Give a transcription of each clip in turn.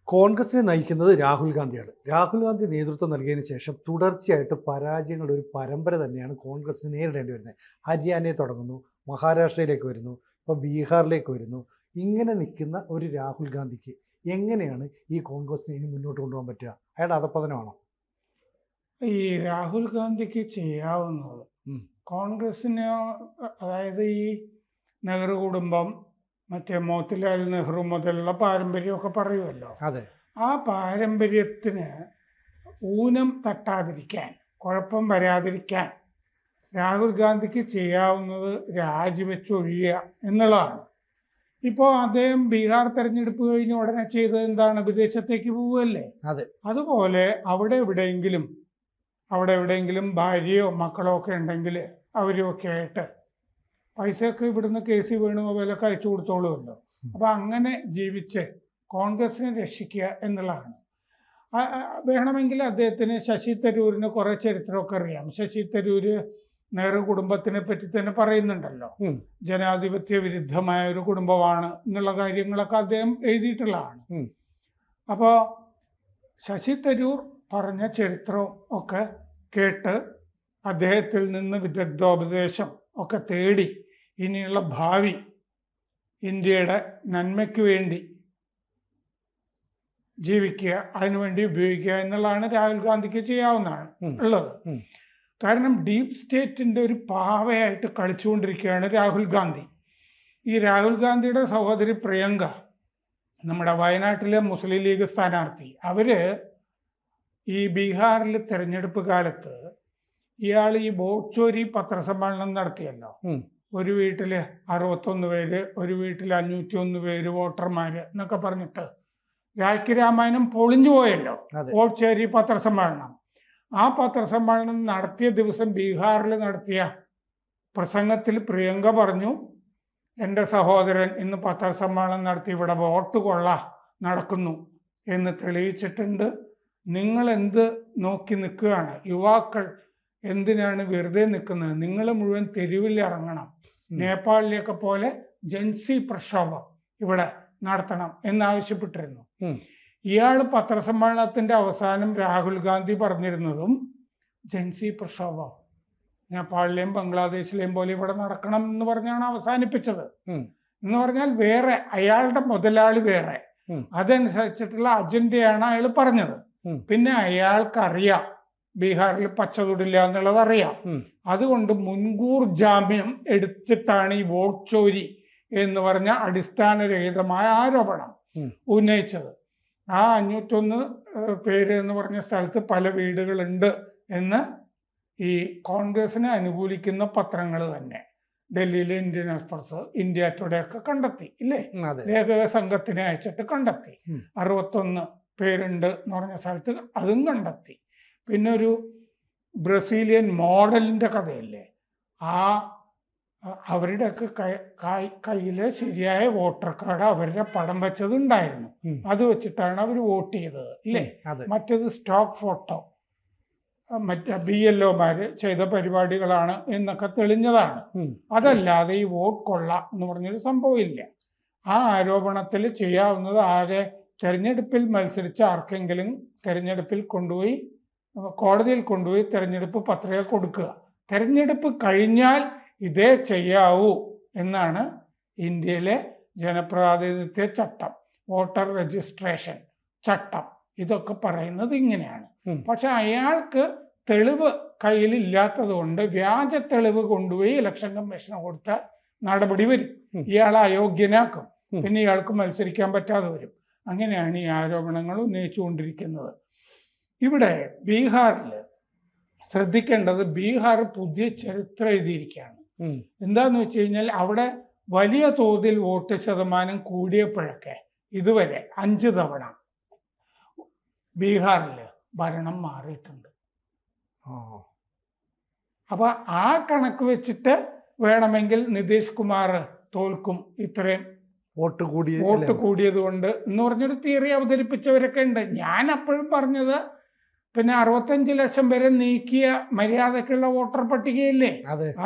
കോൺഗ്രസിനെ നയിക്കുന്നത് രാഹുൽ ഗാന്ധിയാണ്. രാഹുൽ ഗാന്ധി നേതൃത്വം നൽകിയതിന് ശേഷം തുടർച്ചയായിട്ട് പരാജയങ്ങളുടെ ഒരു പരമ്പര തന്നെയാണ് കോൺഗ്രസിന് നേരിടേണ്ടി വരുന്നത്. ഹരിയാനയെ തുടങ്ങുന്നു, മഹാരാഷ്ട്രയിലേക്ക് വരുന്നു, ഇപ്പോൾ ബീഹാറിലേക്ക് വരുന്നു. ഇങ്ങനെ നിൽക്കുന്ന ഒരു രാഹുൽ ഗാന്ധിക്ക് എങ്ങനെയാണ് ഈ കോൺഗ്രസിനെ ഇനി മുന്നോട്ട് കൊണ്ടുപോകാൻ പറ്റുക? അയാളുടെ അധപ്പതനമാണോ? ഈ രാഹുൽ ഗാന്ധിക്ക് ചെയ്യാവുന്നത് കോൺഗ്രസിന്, അതായത് ഈ നെഹ്റു കുടുംബം, മറ്റേ മോത്തിലാൽ നെഹ്റു മുതലുള്ള പാരമ്പര്യമൊക്കെ പറയുമല്ലോ, അതെ, ആ പാരമ്പര്യത്തിന് ഊനം തട്ടാതിരിക്കാൻ, കുഴപ്പം വരാതിരിക്കാൻ രാഹുൽ ഗാന്ധിക്ക് ചെയ്യാവുന്നത് രാജിവെച്ചൊഴിയുക എന്നുള്ളതാണ്. ഇപ്പോൾ അദ്ദേഹം ബീഹാർ തെരഞ്ഞെടുപ്പ് കഴിഞ്ഞ് ഉടനെ ചെയ്തത് എന്താണ്? വിദേശത്തേക്ക് പോവുകയല്ലേ. അതെ, അതുപോലെ അവിടെ എവിടെയെങ്കിലും ഭാര്യയോ മക്കളോ ഒക്കെ ഉണ്ടെങ്കിൽ അവരുമൊക്കെ ആയിട്ട് പൈസയൊക്കെ ഇവിടുന്ന് KC വേണുഗോപാലൊക്കെ അയച്ചു കൊടുത്തോളുമല്ലോ. അപ്പം അങ്ങനെ ജീവിച്ച് കോൺഗ്രസിനെ രക്ഷിക്കുക എന്നുള്ളതാണ്. വേണമെങ്കിൽ അദ്ദേഹത്തിന് ശശി തരൂരിന് കുറേ ചരിത്രമൊക്കെ അറിയാം. ശശി തരൂര് നെഹ്റു കുടുംബത്തിനെ പറ്റി തന്നെ പറയുന്നുണ്ടല്ലോ, ജനാധിപത്യ വിരുദ്ധമായ ഒരു കുടുംബമാണ് എന്നുള്ള കാര്യങ്ങളൊക്കെ അദ്ദേഹം എഴുതിയിട്ടുള്ളതാണ്. അപ്പോൾ ശശി തരൂർ പറഞ്ഞ ചരിത്രവും ഒക്കെ കേട്ട് അദ്ദേഹത്തിൽ നിന്ന് വിദഗ്ധോപദേശം ഒക്കെ തേടി ഇനിയുള്ള ഭാവി ഇന്ത്യയുടെ നന്മയ്ക്ക് വേണ്ടി ജീവിക്കുക, അതിനുവേണ്ടി ഉപയോഗിക്കുക എന്നുള്ളതാണ് രാഹുൽ ഗാന്ധിക്ക് ചെയ്യാവുന്നതാണ് ഉള്ളത്. കാരണം ഡീപ് സ്റ്റേറ്റിൻ്റെ ഒരു പാവയായിട്ട് കളിച്ചുകൊണ്ടിരിക്കുകയാണ് രാഹുൽ ഗാന്ധി. ഈ രാഹുൽ ഗാന്ധിയുടെ സഹോദരി പ്രിയങ്ക, നമ്മുടെ വയനാട്ടിലെ മുസ്ലിം ലീഗ് സ്ഥാനാർത്ഥി, അവര് ഈ ബീഹാറിൽ തെരഞ്ഞെടുപ്പ് കാലത്ത് ഇയാൾ ഈ വോട്ട് ചോരി പത്രസമ്മേളനം നടത്തിയല്ലോ. ഒരു വീട്ടിൽ 61 പേര്, ഒരു വീട്ടിൽ 501 പേര് വോട്ടർമാര് എന്നൊക്കെ പറഞ്ഞിട്ട് രാഖി രാമായണം പൊളിഞ്ഞു പോയല്ലോ വോട്ട് ചോരി പത്രസമ്മേളനം. ആ പത്രസമ്മേളനം നടത്തിയ ദിവസം ബീഹാറിൽ നടത്തിയ പ്രസംഗത്തിൽ പ്രിയങ്ക പറഞ്ഞു, എൻ്റെ സഹോദരൻ ഇന്ന് പത്രസമ്മേളനം നടത്തി ഇവിടെ വോട്ട് കൊള്ള നടക്കുന്നു എന്ന് തെളിയിച്ചിട്ടുണ്ട്. നിങ്ങൾ എന്ത് നോക്കി നിൽക്കുകയാണ്? യുവാക്കൾ എന്തിനാണ് വെറുതെ നിൽക്കുന്നത്? നിങ്ങൾ മുഴുവൻ തെരുവിൽ ഇറങ്ങണം, നേപ്പാളിലെയൊക്കെ പോലെ ജൻസി പ്രക്ഷോഭം ഇവിടെ നടത്തണം എന്നാവശ്യപ്പെട്ടിരുന്നു. ഇയാൾ പത്രസമ്മേളനത്തിന്റെ അവസാനം രാഹുൽ ഗാന്ധി പറഞ്ഞിരുന്നതും ജൻസി പ്രക്ഷോഭം നേപ്പാളിലെയും ബംഗ്ലാദേശിലെയും പോലെ ഇവിടെ നടക്കണം എന്ന് പറഞ്ഞാണ് അവസാനിപ്പിച്ചത്. എന്ന് പറഞ്ഞാൽ വേറെ അയാളുടെ മുതലാളി വേറെ, അതനുസരിച്ചിട്ടുള്ള അജണ്ടയാണ് അയാൾ പറഞ്ഞത്. പിന്നെ അയാൾക്കറിയാം ബീഹാറിൽ പച്ച തൊടില്ല എന്നുള്ളത് അറിയാം. അതുകൊണ്ട് മുൻകൂർ ജാമ്യം എടുത്തിട്ടാണ് ഈ വോട്ട് ചോരി എന്ന് പറഞ്ഞ അടിസ്ഥാനരഹിതമായ ആരോപണം ഉന്നയിച്ചത്. ആ 501 പേര് എന്ന് പറഞ്ഞ സ്ഥലത്ത് പല വീടുകളുണ്ട് എന്ന് ഈ കോൺഗ്രസിനെ അനുകൂലിക്കുന്ന പത്രങ്ങൾ തന്നെ, ഡൽഹിയിലെ ഇന്ത്യൻ എക്സ്പ്രസ്, ഇന്ത്യ ടുഡേ ഒക്കെ കണ്ടെത്തി ഇല്ലേ, ലേഖക സംഘത്തിനെ അയച്ചിട്ട് കണ്ടെത്തി. 61 പേരുണ്ട് എന്ന് പറഞ്ഞ സ്ഥലത്ത് അതും കണ്ടെത്തി. പിന്നെ ഒരു ബ്രസീലിയൻ മോഡലിൻ്റെ കഥയില്ലേ, അവരുടെയൊക്കെ കയ്യിൽ ശരിയായ വോട്ടർ കാർഡ് അവരുടെ പടം വെച്ചത് ഉണ്ടായിരുന്നു. അത് വെച്ചിട്ടാണ് അവർ വോട്ട് ചെയ്തത് ഇല്ലേ. മറ്റേത് സ്റ്റോക്ക് ഫോട്ടോ, മറ്റേ BLOമാർ ചെയ്ത പരിപാടികളാണ് എന്നൊക്കെ തെളിഞ്ഞതാണ്. അതല്ലാതെ ഈ വോട്ട് കൊള്ള എന്ന് പറഞ്ഞൊരു സംഭവമില്ല. ആ ആരോപണത്തിൽ ചെയ്യാവുന്നത് ആകെ തെരഞ്ഞെടുപ്പിൽ മത്സരിച്ച ആർക്കെങ്കിലും തെരഞ്ഞെടുപ്പിൽ കൊണ്ടുപോയി കോടതിയിൽ കൊണ്ടുപോയി തെരഞ്ഞെടുപ്പ് പത്രിക കൊടുക്കുക. തെരഞ്ഞെടുപ്പ് കഴിഞ്ഞാൽ ഇതേ ചെയ്യാവൂ എന്നാണ് ഇന്ത്യയിലെ ജനപ്രാതിനിധ്യ ചട്ടം, വോട്ടർ രജിസ്ട്രേഷൻ ചട്ടം. ഇതൊക്കെ പറയുന്നത് ഇങ്ങനെയാണ്. പക്ഷെ അയാൾക്ക് തെളിവ് കയ്യിലില്ലാത്തത് കൊണ്ട് വ്യാജ തെളിവ് കൊണ്ടുപോയി ഇലക്ഷൻ കമ്മീഷന് കൊടുത്താൽ നടപടി വരും, ഇയാളെ അയോഗ്യനാക്കും, പിന്നെ ഇയാൾക്ക് മത്സരിക്കാൻ പറ്റാതെ വരും. അങ്ങനെയാണ് ഈ ആരോപണങ്ങൾ ഉന്നയിച്ചുകൊണ്ടിരിക്കുന്നത്. ഇവിടെ ബീഹാറിൽ ശ്രദ്ധിക്കേണ്ടത്, ബീഹാർ പുതിയ ചരിത്രം എഴുതിയിരിക്കുകയാണ്. എന്താന്ന് വെച്ച് കഴിഞ്ഞാൽ അവിടെ വലിയ തോതിൽ വോട്ട് ശതമാനം കൂടിയപ്പോഴൊക്കെ ഇതുവരെ 5 തവണ ബീഹാറിൽ ഭരണം മാറിയിട്ടുണ്ട്. അപ്പൊ ആ കണക്ക് വെച്ചിട്ട് വേണമെങ്കിൽ നിതീഷ് കുമാർ തോൽക്കും, ഇത്രയും വോട്ട് കൂടിയത് കൊണ്ട് എന്ന് പറഞ്ഞൊരു തിയറി അവതരിപ്പിച്ചവരൊക്കെ ഉണ്ട്. ഞാൻ അപ്പോഴും പറഞ്ഞത്, പിന്നെ 65 ലക്ഷം പേരെ നീക്കിയ മര്യാദക്കുള്ള വോട്ടർ പട്ടികയില്ലേ,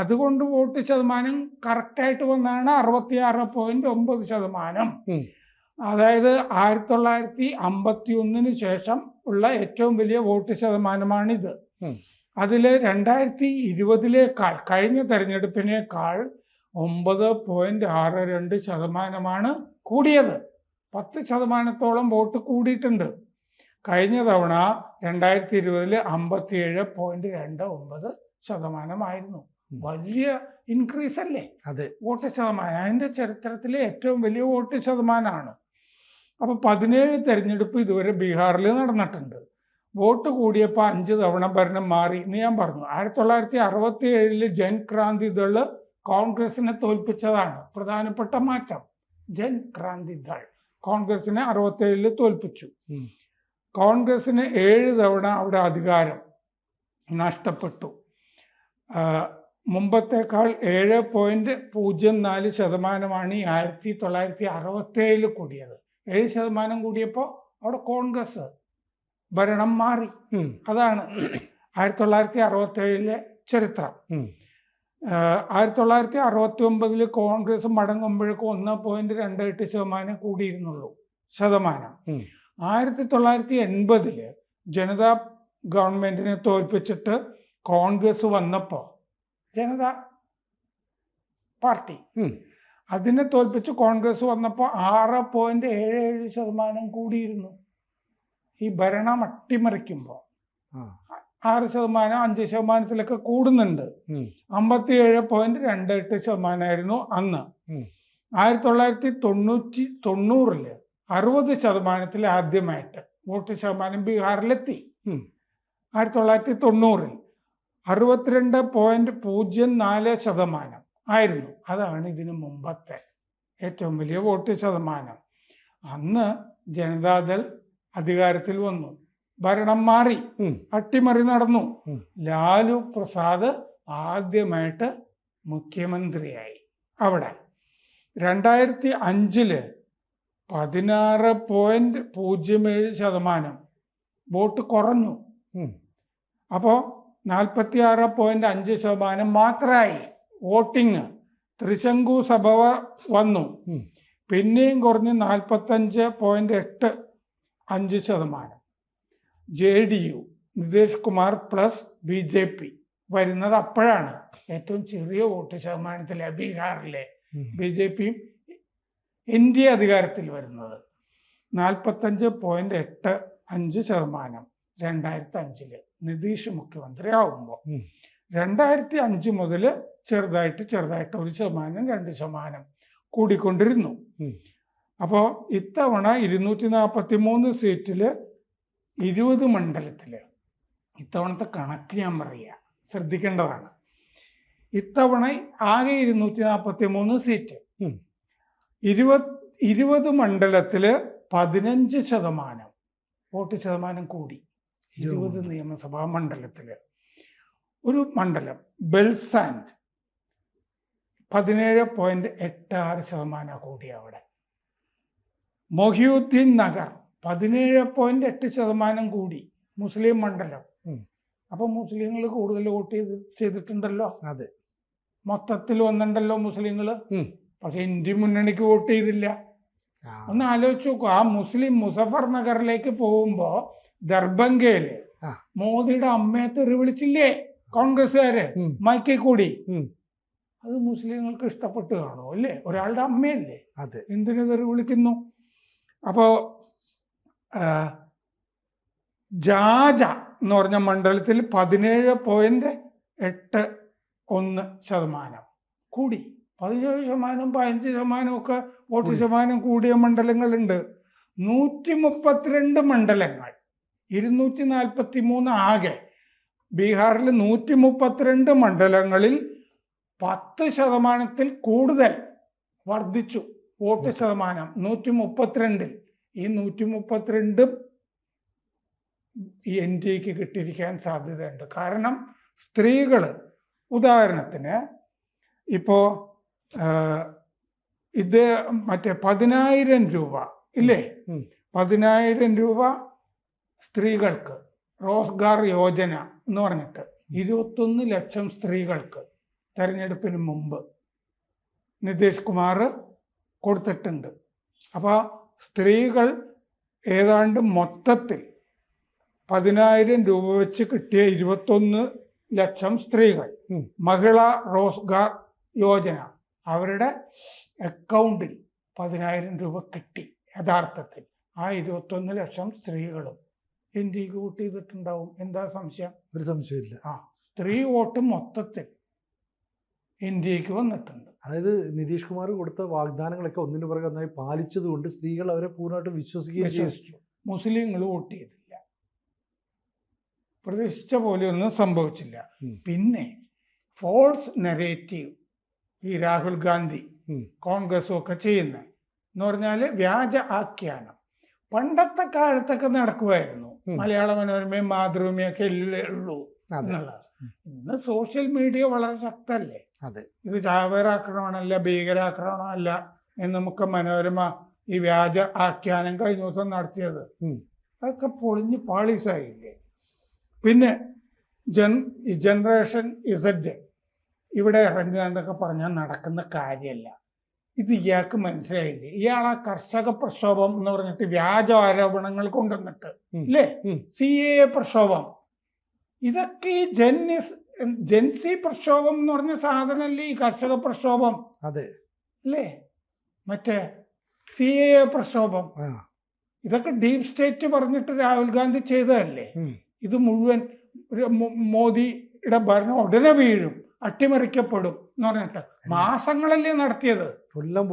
അതുകൊണ്ട് വോട്ട് ശതമാനം കറക്റ്റായിട്ട് വന്നാണ് 66.9%. അതായത് 1951 ശേഷം ഉള്ള ഏറ്റവും വലിയ വോട്ട് ശതമാനമാണിത്. അതിൽ 2020 കഴിഞ്ഞ തെരഞ്ഞെടുപ്പിനേക്കാൾ 9.62% കൂടിയത്. 10% വോട്ട് കൂടിയിട്ടുണ്ട്. കഴിഞ്ഞ തവണ 2020 57.29% വലിയ ഇൻക്രീസ് അല്ലേ അതെ, വോട്ട് ശതമാനം. അതിൻ്റെ ചരിത്രത്തിലെ ഏറ്റവും വലിയ വോട്ട് ശതമാനമാണ്. അപ്പോൾ 17 തെരഞ്ഞെടുപ്പ് ഇതുവരെ ബീഹാറിൽ നടന്നിട്ടുണ്ട്. വോട്ട് കൂടിയപ്പോൾ 5 തവണ ഭരണം മാറി എന്ന് ഞാൻ പറഞ്ഞു. 1967 ജൻ ക്രാന്തി ദള് കോൺഗ്രസിനെ തോൽപ്പിച്ചതാണ് പ്രധാനപ്പെട്ട മാറ്റം. ജൻ ക്രാന്തി ദൾ കോൺഗ്രസിനെ 67 തോൽപ്പിച്ചു. കോൺഗ്രസിന് 7 തവണ അവിടെ അധികാരം നഷ്ടപ്പെട്ടു. മുമ്പത്തേക്കാൾ 7.04% ഈ 1967 കൂടിയത്. 7% കൂടിയപ്പോൾ അവിടെ കോൺഗ്രസ് ഭരണം മാറി. അതാണ് 1967 ചരിത്രം. 1969 കോൺഗ്രസ് മടങ്ങുമ്പോഴേക്കും 1.28% കൂടിയിരുന്നുള്ളൂ ശതമാനം. 1980 ജനതാ ഗവൺമെന്റിനെ തോൽപ്പിച്ചിട്ട് കോൺഗ്രസ് വന്നപ്പോൾ, ജനതാ പാർട്ടി അതിനെ തോൽപ്പിച്ച് കോൺഗ്രസ് വന്നപ്പോൾ 6.77% കൂടിയിരുന്നു. ഈ ഭരണം അട്ടിമറിക്കുമ്പോൾ 6%, 5%-ലൊക്കെ കൂടുന്നുണ്ട്. 57.28% അന്ന്. 1990 60% ആദ്യമായിട്ട് വോട്ട് ശതമാനം ബീഹാറിലെത്തി. 1990 62.04% ആയിരുന്നു. അതാണ് ഇതിനു മുമ്പത്തെ ഏറ്റവും വലിയ വോട്ട് ശതമാനം. അന്ന് ജനതാദൾ അധികാരത്തിൽ വന്നു, ഭരണം മാറി, അട്ടിമറി നടന്നു. ലാലു പ്രസാദ് ആദ്യമായിട്ട് മുഖ്യമന്ത്രിയായി അവിടെ. 2005 16.07% വോട്ട് കുറഞ്ഞു. അപ്പോൾ 46.5% മാത്രമായി വോട്ടിങ്. ത്രിശങ്കു സഭ വന്നു, പിന്നെയും കുറഞ്ഞ് 45.85%. JDU Nitish Kumar plus BJP വരുന്നത് അപ്പോഴാണ്. ഏറ്റവും ചെറിയ വോട്ട് ശതമാനത്തിലെ ബീഹാറിലെ BJPയും ഇന്ത്യ അധികാരത്തിൽ വരുന്നത്. 45.85% 2005 നിതീഷ് മുഖ്യമന്ത്രി ആവുമ്പോൾ. 2005 മുതൽ ചെറുതായിട്ട് 1%, 2% കൂടിക്കൊണ്ടിരുന്നു. അപ്പോൾ ഇത്തവണ 243 സീറ്റിൽ 20 മണ്ഡലത്തിൽ, ഇത്തവണത്തെ കണക്ക് ഞാൻ പറയുക, ശ്രദ്ധിക്കേണ്ടതാണ്. ഇത്തവണ ആകെ 243 സീറ്റ്. 20 മണ്ഡലത്തിൽ 15% വോട്ട് ശതമാനം കൂടി. 20 നിയമസഭാ മണ്ഡലത്തിൽ. ഒരു മണ്ഡലം ബെൽസാൻഡ് 17.86% കൂടി അവിടെ. മൊഹിയുദ്ദീൻ നഗർ 17.8% കൂടി. മുസ്ലിം മണ്ഡലം. അപ്പൊ മുസ്ലിങ്ങൾ കൂടുതൽ വോട്ട് ചെയ്തിട്ടുണ്ടല്ലോ. അതെ, മൊത്തത്തിൽ വന്നിട്ടുണ്ടല്ലോ മുസ്ലിങ്ങൾ. പക്ഷെ ഇന്ത്യ മുന്നണിക്ക് വോട്ട് ചെയ്തില്ല. ഒന്ന് ആലോചിച്ച് നോക്കൂ. ആ മുസ്ലിം മുസഫർ നഗറിലേക്ക് പോകുമ്പോ ദർഭംഗയില് മോദിയുടെ അമ്മയെ തെറി വിളിച്ചില്ലേ കോൺഗ്രസ്സുകാര് മൈക്കിൽ കൂടി? അത് മുസ്ലിങ്ങൾക്ക് ഇഷ്ടപ്പെട്ട് കാണുമോ? അല്ലേ? ഒരാളുടെ അമ്മയല്ലേ, എന്തിനു തെറി വിളിക്കുന്നു? അപ്പോ ജാജ എന്ന് പറഞ്ഞ മണ്ഡലത്തിൽ 17.81% കൂടി. 17%, 15% ഒക്കെ വോട്ട് ശതമാനം കൂടിയ മണ്ഡലങ്ങളുണ്ട്. 132 മണ്ഡലങ്ങൾ, 243 ആകെ. ബീഹാറിൽ 132 മണ്ഡലങ്ങളിൽ 10% കൂടുതൽ വർദ്ധിച്ചു വോട്ട് ശതമാനം. 132. ഈ 132 ഈ NDAക്ക് കിട്ടിയിരിക്കാൻ സാധ്യതയുണ്ട്. കാരണം സ്ത്രീകൾ, ഉദാഹരണത്തിന് ഇപ്പോൾ ഇത് മറ്റേ 10,000 രൂപ ഇല്ലേ, 10,000 രൂപ സ്ത്രീകൾക്ക് റോസ്ഗാർ യോജന എന്ന് പറഞ്ഞിട്ട് 21 ലക്ഷം സ്ത്രീകൾക്ക് തെരഞ്ഞെടുപ്പിന് മുമ്പ് നിതീഷ് കുമാർ കൊടുത്തിട്ടുണ്ട്. അപ്പോൾ സ്ത്രീകൾ ഏതാണ്ട് മൊത്തത്തിൽ 10,000 രൂപ വെച്ച് കിട്ടിയ 21 ലക്ഷം സ്ത്രീകൾ മഹിളാ റോസ്ഗാർ യോജന അവരുടെ അക്കൗണ്ടിൽ 10,000 രൂപ കിട്ടി. യഥാർത്ഥത്തിൽ ആ 21 ലക്ഷം സ്ത്രീകളും ഇന്ത്യക്ക് വോട്ട് ചെയ്തിട്ടുണ്ടാവും. എന്താ സംശയം? ഒരു സംശയമില്ല. സ്ത്രീ വോട്ട് മൊത്തത്തിൽ ഇന്ത്യക്ക് വന്നിട്ടുണ്ട്. അതായത് നിതീഷ് കുമാർ കൊടുത്ത വാഗ്ദാനങ്ങളൊക്കെ ഒന്നിനു പുറകെ ഒന്നായി പാലിച്ചതുകൊണ്ട് സ്ത്രീകൾ അവരെ പൂർണ്ണമായിട്ട് വിശ്വസിച്ചു. മുസ്ലിങ്ങൾ വോട്ട് ചെയ്തില്ല. പ്രതീക്ഷിച്ച പോലെ ഒന്നും സംഭവിച്ചില്ല. പിന്നെ ഫോൾസ് നെറേറ്റീവ് ഈ രാഹുൽ ഗാന്ധി കോൺഗ്രസും ഒക്കെ ചെയ്യുന്നത് എന്ന് പറഞ്ഞാൽ വ്യാജ ആഖ്യാനം. പണ്ടത്തെ കാലത്തൊക്കെ നടക്കുമായിരുന്നു. മലയാള മനോരമയും മാതൃഭൂമിയൊക്കെ ഉള്ളൂ എന്നുള്ളത്. ഇന്ന് സോഷ്യൽ മീഡിയ വളരെ ശക്തല്ലേ. ഇത് ചാവേറാക്രമണമല്ല, ഭീകരാക്രമണമല്ല എന്ന് നമുക്ക് മനോരമ ഈ വ്യാജ ആഖ്യാനം കഴിഞ്ഞ ദിവസം നടത്തിയത് അതൊക്കെ പൊളിഞ്ഞ് പാളീസായില്ലേ. പിന്നെ ജനറേഷൻ ഇസഡ് ഇവിടെ ഇറങ്ങുക എന്നൊക്കെ പറഞ്ഞാൽ നടക്കുന്ന കാര്യമല്ല. ഇത് ഇയാൾക്ക് മനസ്സിലായില്ലേ? ഇയാൾ ആ കർഷക പ്രക്ഷോഭം എന്ന് പറഞ്ഞിട്ട് വ്യാജ ആരോപണങ്ങൾ കൊണ്ടുവന്നിട്ട് അല്ലേ, CAA പ്രക്ഷോഭം, ഇതൊക്കെ ഈ ജെൻസി പ്രക്ഷോഭം എന്ന് പറഞ്ഞ സാധനമല്ലേ ഈ കർഷക പ്രക്ഷോഭം? അതെ അല്ലേ? മറ്റേ CAA പ്രക്ഷോഭം ഇതൊക്കെ ഡീപ് സ്റ്റേറ്റ് പറഞ്ഞിട്ട് രാഹുൽ ഗാന്ധി ചെയ്തതല്ലേ. ഇത് മുഴുവൻ മോദിയുടെ ഭരണം ഉടനെ വീഴും, അട്ടിമറിക്കപ്പെടും എന്ന് പറഞ്ഞിട്ട് മാസങ്ങളല്ലേ നടത്തിയത്. എല്ലാം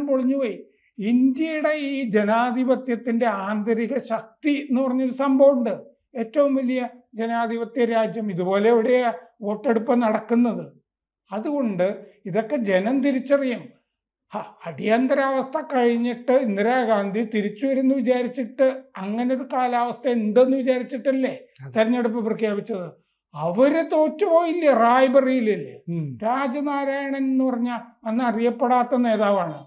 പൊളിഞ്ഞുപോയി. ഇന്ത്യയുടെ ഈ ജനാധിപത്യത്തിന്റെ ആന്തരിക ശക്തി എന്ന് പറഞ്ഞൊരു സംഭവമുണ്ട്. ഏറ്റവും വലിയ ജനാധിപത്യ രാജ്യം, ഇതുപോലെ എവിടെയാ വോട്ടെടുപ്പ് നടക്കുന്നത്? അതുകൊണ്ട് ഇതൊക്കെ ജനം തിരിച്ചറിയും. അടിയന്തരാവസ്ഥ കഴിഞ്ഞിട്ട് ഇന്ദിരാഗാന്ധി തിരിച്ചു വരുന്നു വിചാരിച്ചിട്ട്, അങ്ങനെ ഒരു കാലാവസ്ഥ ഉണ്ടെന്ന് വിചാരിച്ചിട്ടല്ലേ തെരഞ്ഞെടുപ്പ് പ്രഖ്യാപിച്ചത്. അവര് തോറ്റുപോയില്ലേ റായ്ബറയിലല്ലേ. രാജനാരായണൻ എന്ന് പറഞ്ഞ അന്ന് അറിയപ്പെടാത്ത നേതാവാണ്.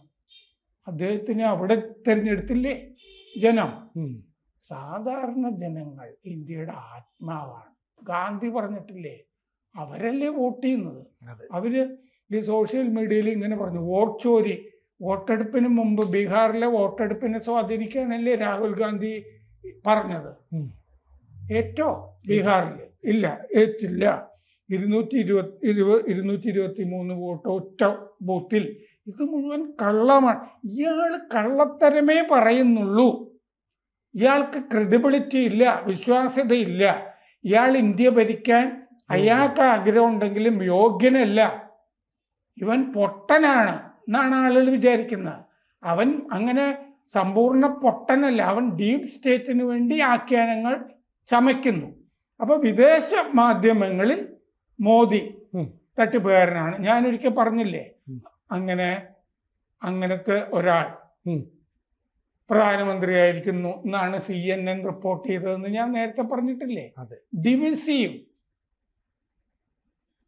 അദ്ദേഹത്തിന് അവിടെ തെരഞ്ഞെടുത്തില്ലേ ജനം. സാധാരണ ജനങ്ങൾ ഇന്ത്യയുടെ ആത്മാവാണ്. ഗാന്ധി പറഞ്ഞിട്ടില്ലേ, അവരല്ലേ വോട്ട് ചെയ്യുന്നത്. അവര് ഈ സോഷ്യൽ മീഡിയയിൽ ഇങ്ങനെ പറഞ്ഞു, വോട്ട് ചോരി. വോട്ടെടുപ്പിന് മുമ്പ് ബീഹാറിലെ വോട്ടെടുപ്പിനെ സ്വാധീനിക്കാനല്ലേ രാഹുൽ ഗാന്ധി പറഞ്ഞത്. ഏറ്റോ ബീഹാറിൽ? ഇല്ല, ഏറ്റില്ല. 223 വോട്ട് ഒറ്റ ബൂത്തിൽ. ഇത് മുഴുവൻ കള്ളമാണ്. ഇയാൾ കള്ളത്തരമേ പറയുന്നുള്ളൂ. ഇയാൾക്ക് ക്രെഡിബിലിറ്റി ഇല്ല, വിശ്വാസ്യതയില്ല. ഇയാൾ ഇന്ത്യ ഭരിക്കാൻ അയാൾക്ക് ആഗ്രഹം ഉണ്ടെങ്കിലും യോഗ്യനല്ല. ഇവൻ പൊട്ടനാണ് എന്നാണ് ആളുകൾ വിചാരിക്കുന്നത്. അവൻ അങ്ങനെ സമ്പൂർണ്ണ പൊട്ടനല്ല. അവൻ ഡീപ് സ്റ്റേറ്റിന് വേണ്ടി ആഖ്യാനങ്ങൾ ചമയ്ക്കുന്നു. അപ്പൊ വിദേശ മാധ്യമങ്ങളിൽ മോദി തട്ടിപ്പുകാരനാണ്. ഞാനൊരിക്കൽ പറഞ്ഞില്ലേ, അങ്ങനത്തെ ഒരാൾ പ്രധാനമന്ത്രിയായിരിക്കുന്നു എന്നാണ് CNN റിപ്പോർട്ട് ചെയ്തതെന്ന് ഞാൻ നേരത്തെ പറഞ്ഞിട്ടില്ലേ. Divisive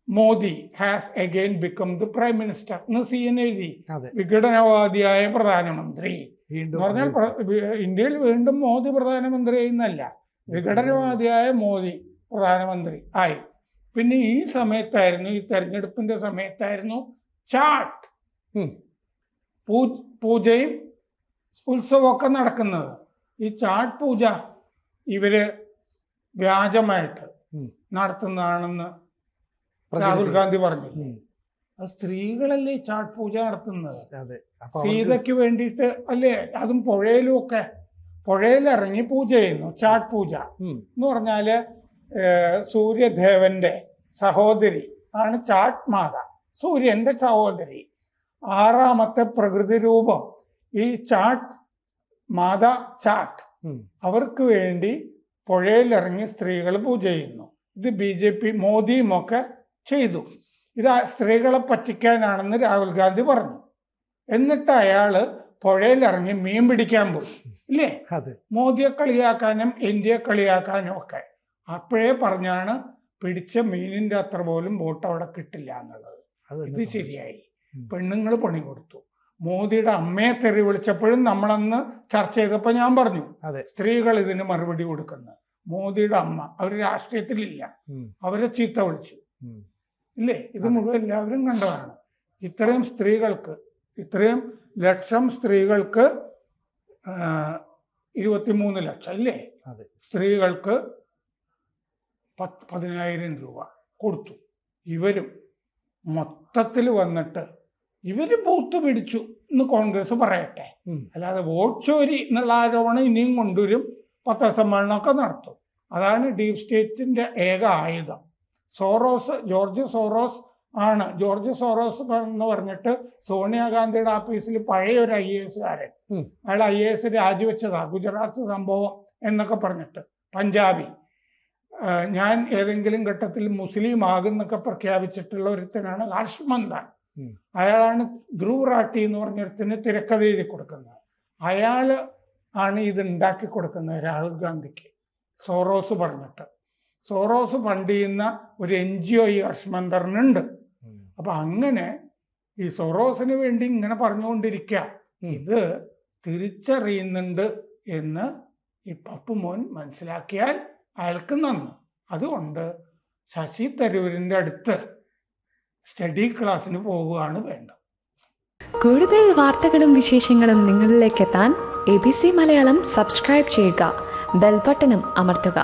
Modi has again become the prime minister എന്ന് CNN എഴുതി. വിഘടനവാദിയായ പ്രധാനമന്ത്രി എന്ന് പറഞ്ഞാൽ ഇന്ത്യയിൽ വീണ്ടും മോദി പ്രധാനമന്ത്രി എന്നല്ല, വിഘടനവാദിയായ മോദി പ്രധാനമന്ത്രി ആയി. പിന്നെ ഈ സമയത്തായിരുന്നു, ഈ തെരഞ്ഞെടുപ്പിന്റെ സമയത്തായിരുന്നു ചാട്ട് പൂജയും ഉത്സവമൊക്കെ നടക്കുന്നത്. ഈ ചാട്ട് പൂജ ഇവര് വ്യാജമായിട്ട് നടത്തുന്നതാണെന്ന് രാഹുൽ ഗാന്ധി പറഞ്ഞില്ലേ. അത് സ്ത്രീകളല്ലേ ഈ ചാട്ട് പൂജ നടത്തുന്നത്. സീതയ്ക്ക് വേണ്ടിയിട്ട് അല്ലേ. അതും പുഴയിലും ഒക്കെ, പുഴയിലിറങ്ങി പൂജ ചെയ്യുന്നു. ചാട്ട് പൂജ എന്ന് പറഞ്ഞാല് സൂര്യദേവന്റെ സഹോദരി ആണ് ചാട്ട് മാത, സൂര്യന്റെ സഹോദരി. 6ാമത്തെ പ്രകൃതി രൂപം ഈ ചാട്ട് മാത ചാട്ട്. അവർക്ക് വേണ്ടി പുഴയിലിറങ്ങി സ്ത്രീകൾ പൂജ ചെയ്യുന്നു. ഇത് BJP മോദിയും ഒക്കെ ചെയ്തു. ഇത് സ്ത്രീകളെ പറ്റിക്കാനാണെന്ന് രാഹുൽ ഗാന്ധി പറഞ്ഞു. എന്നിട്ട് അയാള് പുഴയിലിറങ്ങി മീൻ പിടിക്കാൻ പോയി ഇല്ലേ, മോദിയെ കളിയാക്കാനും ഇന്ത്യയെ കളിയാക്കാനും ഒക്കെ. അപ്പോഴേ പറഞ്ഞാണ് പിടിച്ച മീനിന്റെ അത്ര പോലും ബോട്ട് അവിടെ കിട്ടില്ല എന്നുള്ളത്. ഇത് ശരിയായി. പെണ്ണുങ്ങൾ പണി കൊടുത്തു. മോദിയുടെ അമ്മയെ തെറി വിളിച്ചപ്പോഴും നമ്മളന്ന് ചർച്ച ചെയ്തപ്പോൾ ഞാൻ പറഞ്ഞു, സ്ത്രീകൾ ഇതിന് മറുപടി കൊടുക്കുന്നു. മോദിയുടെ അമ്മ, അവര് രാഷ്ട്രീയത്തിലില്ല, അവരെ ചീത്ത വിളിച്ചു ഇല്ലേ. ഇത് മുഴുവൻ എല്ലാവരും കണ്ടതാണ്. ഇത്രയും ലക്ഷം സ്ത്രീകൾക്ക് 23 ലക്ഷം അല്ലേ? അതെ. സ്ത്രീകൾക്ക് 10,000 രൂപ കൊടുത്തു. ഇവരും മൊത്തത്തിൽ വന്നിട്ട് ഇവർ ബൂത്ത് പിടിച്ചു എന്ന് കോൺഗ്രസ് പറയട്ടെ. അല്ലാതെ വോട്ട് ചോരി എന്നുള്ള ആരോപണം ഇനിയും കൊണ്ടുവരും, പത്രസമ്മേളനമൊക്കെ നടത്തും. അതാണ് ഡീപ് സ്റ്റേറ്റിന്റെ ഏക ആയുധം. ജോർജ് സോറോസ് ആണ്. ജോർജ് സോറോസ് എന്ന് പറഞ്ഞിട്ട് സോണിയാഗാന്ധിയുടെ ആഫീസിൽ പഴയ ഒരു IAS കാരൻ, അയാൾ IAS രാജിവെച്ചതാ, ഗുജറാത്ത് സംഭവം എന്നൊക്കെ പറഞ്ഞിട്ട്, പഞ്ചാബി. ഞാൻ ഏതെങ്കിലും ഘട്ടത്തിൽ മുസ്ലിം ആകുന്നൊക്കെ പ്രഖ്യാപിച്ചിട്ടുള്ള ഒരുത്തനാണ് ഹർഷ് മന്ദാൻ. അയാളാണ് ധ്രുവ് റാട്ടി എന്ന് പറഞ്ഞൊരുത്തിന് തിരക്കഥ എഴുതി കൊടുക്കുന്നത്. അയാൾ ആണ് ഇത് ഉണ്ടാക്കി കൊടുക്കുന്നത് രാഹുൽ ഗാന്ധിക്ക്, സോറോസ് പറഞ്ഞിട്ട്. സോറോസ് ഫണ്ട് ചെയ്യുന്ന ഒരു NGO ഈ ഹർഷ് മന്ദറിനുണ്ട്. അപ്പൊ അങ്ങനെ ഈ സോറോസിന് വേണ്ടി ഇങ്ങനെ പറഞ്ഞുകൊണ്ടിരിക്കുക, ഇത് തിരിച്ചറിയുന്നുണ്ട് എന്ന് ഈ പപ്പുമോൻ മനസ്സിലാക്കിയാൽ അയാൾക്ക് നന്ന്. അതുകൊണ്ട് ശശി തരൂരിൻ്റെ അടുത്ത് സ്റ്റഡി ക്ലാസ്സിന് പോവുകയാണ് വേണ്ടത്. കൂടുതൽ വാർത്തകളും വിശേഷങ്ങളും നിങ്ങളിലേക്ക് എത്താൻ ABC മലയാളം സബ്സ്ക്രൈബ് ചെയ്യുക, ബെൽ ബട്ടണും അമർത്തുക.